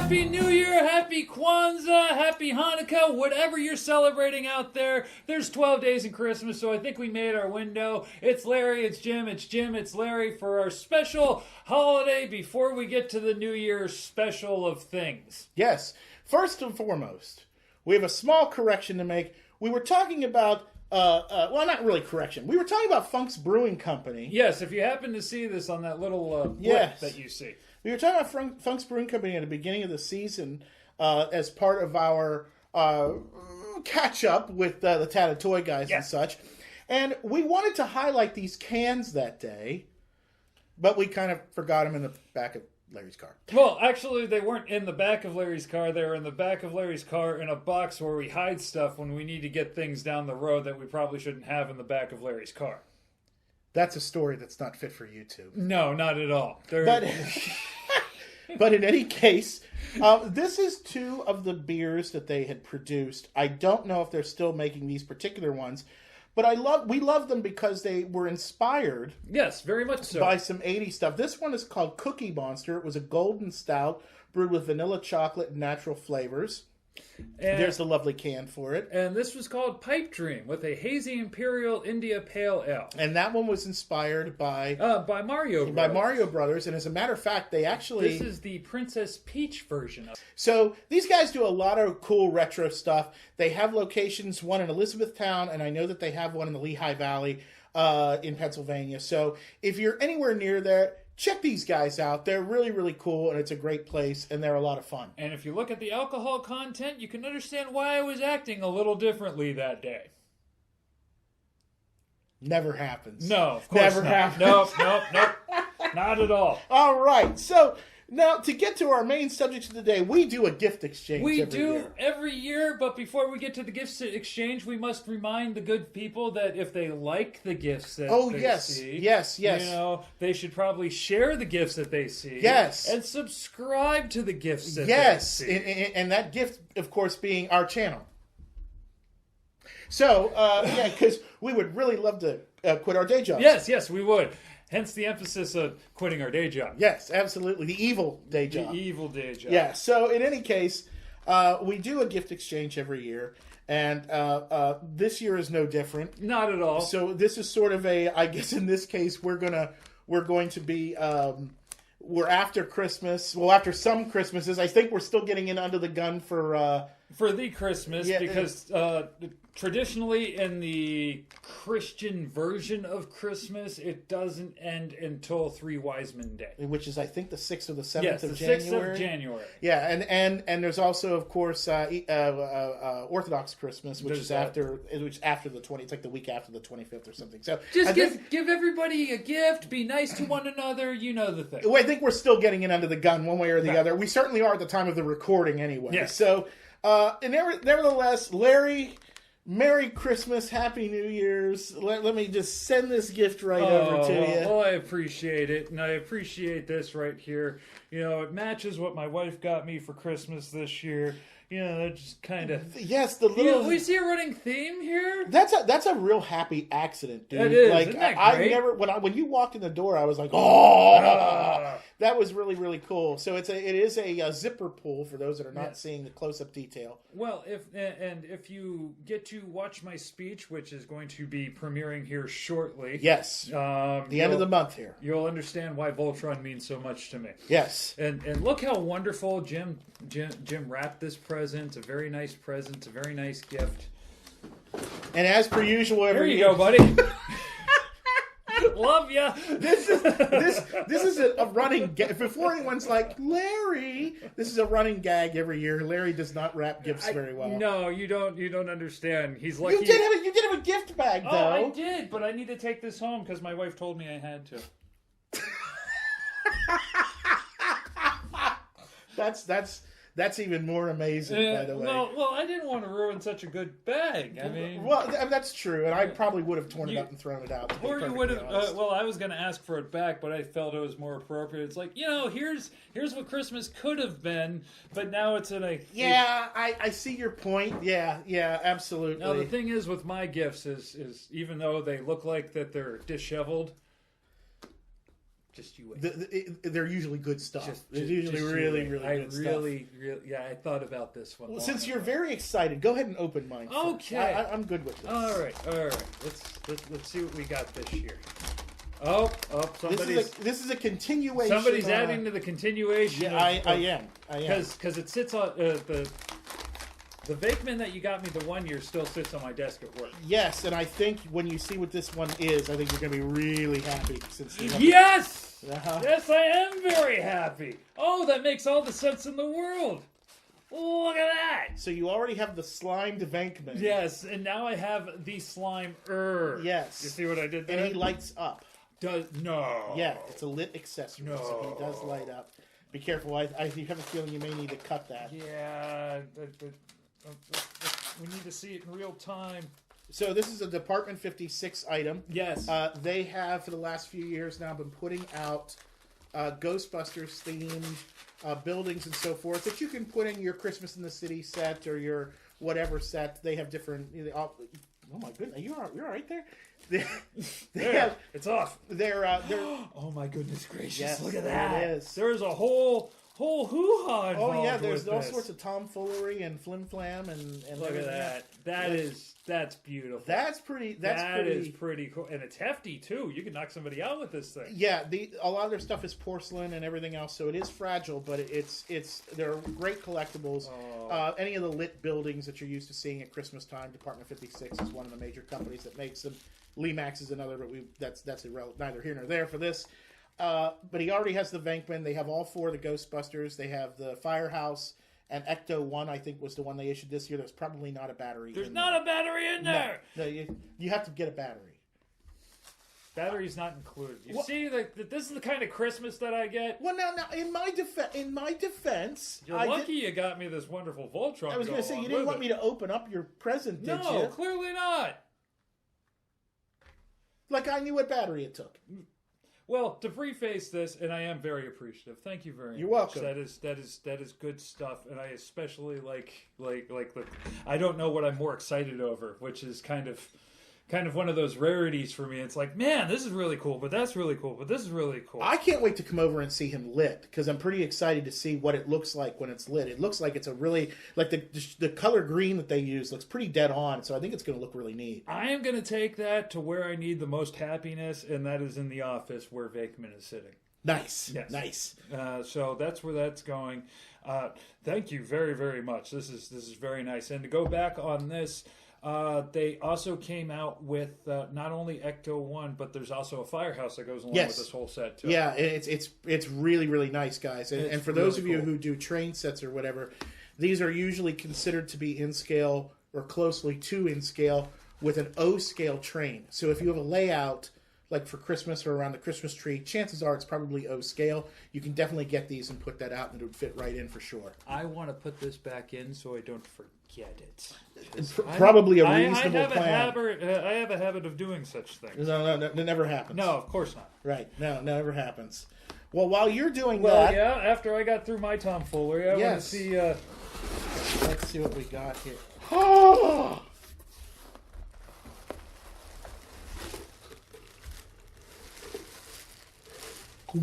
Happy New Year, Happy Kwanzaa, Happy Hanukkah, whatever you're celebrating out there. There's 12 days in Christmas, so I think we made our window. It's Larry, it's Jim, it's Larry for our special holiday before we get to the New Year's special of things. Yes. First and foremost, we have a small correction to make. We were talking about, well, not really correction. We were talking about Funk's Brewing Company. Yes, if you happen to see this on that little blip Yes. that you see. We were talking about Funk's Brewing Company at the beginning of the season as part of our catch-up with the Tatted Toy guys and such. And we wanted to highlight these cans that day, but we kind of forgot them in the back of Larry's car. Well, actually, they weren't in the back of Larry's car. They were in the back of Larry's car in a box where we hide stuff when we need to get things down the road that we probably shouldn't have in the back of Larry's car. That's a story that's not fit for YouTube. No, not at all. But in any case, this is two of the beers that they had produced. I don't know if they're still making these particular ones, but we love them because they were inspired. Yes, very much so. By some 80s stuff. This one is called Cookie Monster. It was a golden stout brewed with vanilla chocolate and natural flavors. And there's the lovely can for it. And this was called Pipe Dream with a hazy Imperial India Pale Ale. And that one was inspired by Mario Brothers. By Mario Brothers. And as a matter of fact, they actually... This is the Princess Peach version of it. So these guys do a lot of cool retro stuff. They have locations, one in Elizabethtown, and I know that they have one in the Lehigh Valley in Pennsylvania. So if you're anywhere near there, check these guys out. They're really, really cool, and it's a great place, and they're a lot of fun. And if you look at the alcohol content, you can understand why I was acting a little differently that day. Never happens. No, of course Never not. happens. Nope. Not at all. All right, so... Now, to get to our main subject of the day, we do a gift exchange every year, but before we get to the gifts exchange, we must remind the good people that if they like the gifts that they see... Yes. You know, they should probably share the gifts that they see. Yes. And subscribe to the gifts that they see. Yes, and that gift, of course, being our channel. So, because we would really love to quit our day jobs. Yes, we would. Hence the emphasis of quitting our day job. Yes, absolutely. The evil day job. The evil day job. Yeah, so in any case, we do a gift exchange every year. And this year is no different. Not at all. So this is sort of I guess in this case, we're going to be... we're after Christmas. Well, after some Christmases. I think we're still getting in under the gun for the Christmas, because traditionally in the Christian version of Christmas, it doesn't end until Three Wise Men Day. Which is, I think, the 6th or the 7th yes, of January. Yes, the 6th of January. Yeah, and there's also, of course, Orthodox Christmas, which is after the 20th. It's like the week after the 25th or something. So just give everybody a gift, be nice to one another, you know the thing. Well, I think we're still getting in under the gun one way or the other. We certainly are at the time of the recording anyway. Yes. So, nevertheless, Larry... Merry Christmas, Happy New Year's. Let me just send this gift over to you. Well, I appreciate it, and I appreciate this right here. You know, it matches what my wife got me for Christmas this year. You know, that just kind of... Yes, the little... we see a running theme here? That's a real happy accident, dude. It is. Like, Isn't that I great? never... When you walked in the door, I was like, oh! That was really, really cool. So it is a zipper pull for those that are not seeing the close-up detail. Well, if you get to watch my speech, which is going to be premiering here shortly... Yes. The end of the month here. You'll understand why Voltron means so much to me. Yes. And look how wonderful Jim wrapped this present. A very nice present. A very nice gift. And as per usual, here you go, buddy. Love ya. This is a running gag. Before anyone's like, Larry, this is a running gag every year. Larry does not wrap gifts very well. No, you don't understand. He's lucky. You did have a gift bag though. Oh, I did, but I need to take this home because my wife told me I had to. That's even more amazing, by the way. Well, I didn't want to ruin such a good bag. I mean, well, that's true, and I probably would have torn it up and thrown it out. Or you would have. Well, I was going to ask for it back, but I felt it was more appropriate. It's like, here's what Christmas could have been, but now it's in a. Yeah, I see your point. Yeah, absolutely. Now the thing is with my gifts is even though they look like that they're disheveled. Just you wait. They're usually good stuff. They're usually really good stuff. I thought about this one. Well, since you're very excited, go ahead and open mine. Okay, I'm good with this. All right. Let's see what we got this year. Oh, this is a continuation. Somebody's adding to the continuation. Yeah, I am. Because it sits on the Vakeman that you got me the 1 year still sits on my desk at work. Yes, and I think when you see what this one is, I think you're going to be really happy. Yes! Uh-huh. Yes, I am very happy. Oh, that makes all the sense in the world. Look at that. So you already have the slimed Vankman. Yes, and now I have the Slime-er. Yes. You see what I did there? And he lights up. No. Yeah, it's a lit accessory, No. so he does light up. Be careful. I have a feeling you may need to cut that. Yeah, we need to see it in real time. So this is a Department 56 item. Yes. They have, for the last few years now, been putting out Ghostbusters themed buildings and so forth that you can put in your Christmas in the City set or your whatever set. They have different... oh my goodness, you're all right there? It's off. They're oh my goodness gracious! Yes, look at that. It is. There's a whole hoo-ha involved. Oh yeah, there's with all this. sorts of tomfoolery and flim-flam and look at that. That's beautiful. That's pretty. That is pretty cool, and it's hefty too. You can knock somebody out with this thing. Yeah, a lot of their stuff is porcelain and everything else, so it is fragile, but they're great collectibles. Oh. Any of the lit buildings that you're used to seeing at Christmas time, Department 56 is one of the major companies that makes them. Lemax is another, but that's irrelevant, neither here nor there for this. But he already has the Vankman. They have all four of the Ghostbusters. They have the Firehouse, and Ecto 1, I think, was the one they issued this year. There's probably not a battery There's not a battery in there! No, you have to get a battery. Battery's not included. You see, this is the kind of Christmas that I get. Well, now, in my defense, you're lucky you got me this wonderful Voltron. I was going to say, you didn't want me to open up your present, did you? No, clearly not. Like I knew what battery it took. Well, to preface this, and I am very appreciative. Thank you very much. You're welcome. That is good stuff, and I especially like the. I don't know what I'm more excited over, which is kind of one of those rarities for me. It's like, man, this is really cool, but that's really cool, but this is really cool. I can't wait to come over and see him lit because I'm pretty excited to see what it looks like when it's lit. It looks like it's a really like the color green that they use looks pretty dead on, so I think it's going to look really neat. I am going to take that to where I need the most happiness, and that is in the office where Vakeman is sitting. Nice, yes. Nice. So that's where that's going. Thank you very, very much. This is very nice. And to go back on this. They also came out with not only Ecto 1, but there's also a Firehouse that goes along with this whole set too. Yeah, it's really, really nice, guys. And for those of you who do train sets or whatever, these are usually considered to be in scale or closely to in scale with an O scale train. So if you have a layout like for Christmas or around the Christmas tree, chances are it's probably O scale. You can definitely get these and put that out and it would fit right in for sure. I want to put this back in so I don't forget it. Probably a reasonable plan. I have a habit of doing such things. No, that never happens. No, of course not. Right. No, never happens. Well, while you're doing that... Well, yeah, after I got through my tomfoolery, I want to see... Let's see what we got here. Oh!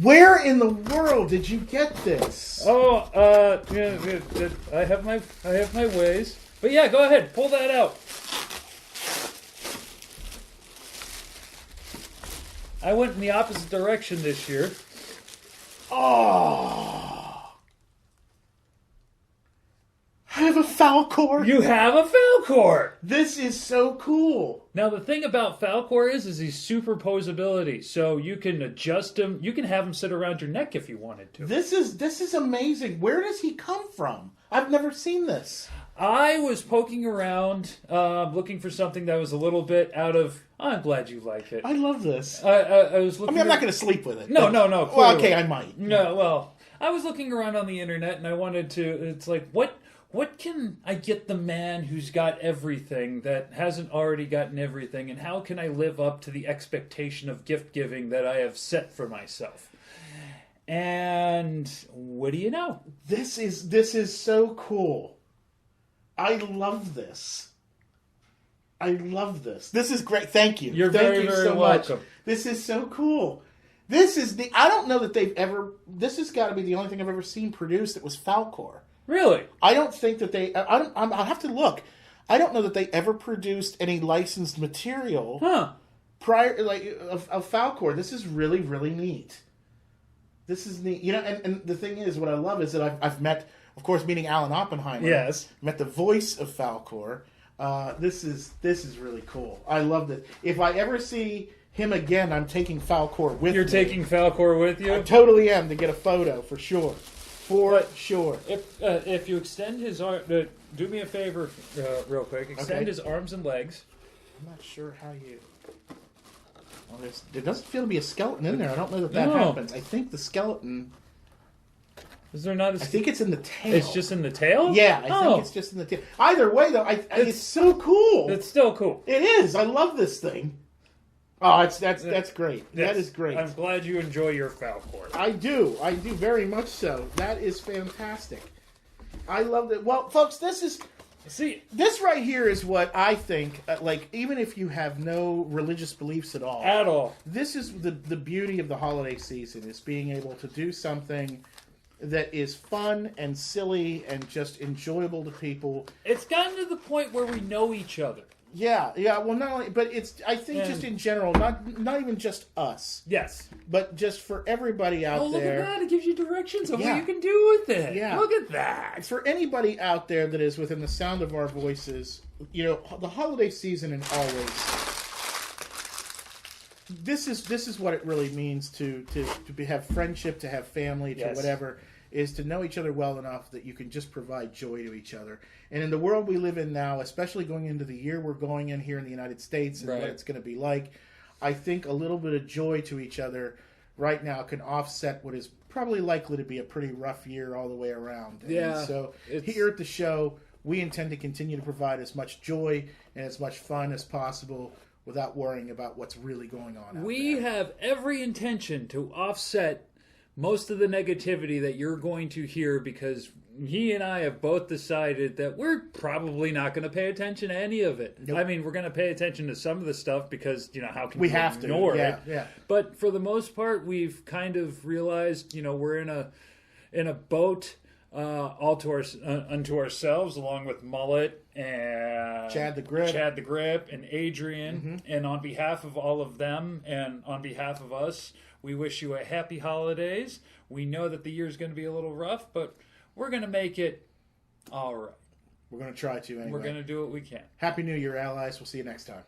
Where in the world did you get this? Oh, I have my ways. But yeah, go ahead, pull that out. I went in the opposite direction this year. Oh! I have a Falcor. You have a Falcor. This is so cool. Now the thing about Falcor is he's superposability, so you can adjust him. You can have him sit around your neck if you wanted to. This is amazing. Where does he come from? I've never seen this. I was poking around, looking for something that was a little bit out of. I'm glad you like it. I love this. I was looking. I mean, I'm not going to sleep with it. No. Well, okay, I might. No, well, I was looking around on the internet, and I wanted to. It's like, what can I get the man who's got everything that hasn't already gotten everything, and how can I live up to the expectation of gift giving that I have set for myself? And what do you know? This is so cool. I love this. I love this. This is great. Thank you. You're very, very so welcome. Much. This is so cool. This is I don't know that they've ever. This has got to be the only thing I've ever seen produced that was Falcor. Really? I don't think that they. I'll have to look. I don't know that they ever produced any licensed material. Prior, of Falcor. This is really, really neat. This is neat. And the thing is, what I love is that I've met, of course, meeting Alan Oppenheimer. Yes. Met the voice of Falcor. This is really cool. I love this. If I ever see him again, I'm taking Falcor with me. You're taking Falcor with you? I totally am, to get a photo, for sure. Sure. If you extend his arm... do me a favor real quick. Extend his arms and legs. I'm not sure how you... Well, there doesn't feel to be a skeleton in there. I don't know that happens. I think the skeleton... Is there not? I think it's in the tail. It's just in the tail? Yeah, I think it's just in the tail. Either way, though, it's so cool. It's still cool. It is. I love this thing. Oh, that's great. That is great. I'm glad you enjoy your Falcor. I do very much so. That is fantastic. I love that. Well, folks, this right here is what I think. Even if you have no religious beliefs at all, this is the beauty of the holiday season: is being able to do something that is fun and silly and just enjoyable to people. It's gotten to the point where we know each other. Yeah. Well, not only, but I think just in general, not even just us. Yes. But just for everybody out there. Oh, look at that! It gives you directions of what you can do with it. Yeah. Look at that. For anybody out there that is within the sound of our voices, the holiday season and always. This is what it really means to have friendship, to have family, to whatever. Is to know each other well enough that you can just provide joy to each other. And in the world we live in now, especially going into the year we're going in here in the United States and what it's going to be like, I think a little bit of joy to each other right now can offset what is probably likely to be a pretty rough year all the way around. Yeah. And so here at the show, we intend to continue to provide as much joy and as much fun as possible without worrying about what's really going on out there. We have every intention to offset most of the negativity that you're going to hear, because he and I have both decided that we're probably not going to pay attention to any of it. Nope. I mean, we're going to pay attention to some of the stuff because, how can we you have ignore to. it? Yeah. But for the most part, we've kind of realized, we're in a boat all unto ourselves, along with Mullet and Chad the Grip and Adrian. And on behalf of all of them and on behalf of us, we wish you a happy holidays. We know that the year is going to be a little rough, but we're going to make it all right. We're going to try to anyway. We're going to do what we can. Happy New Year, allies. We'll see you next time.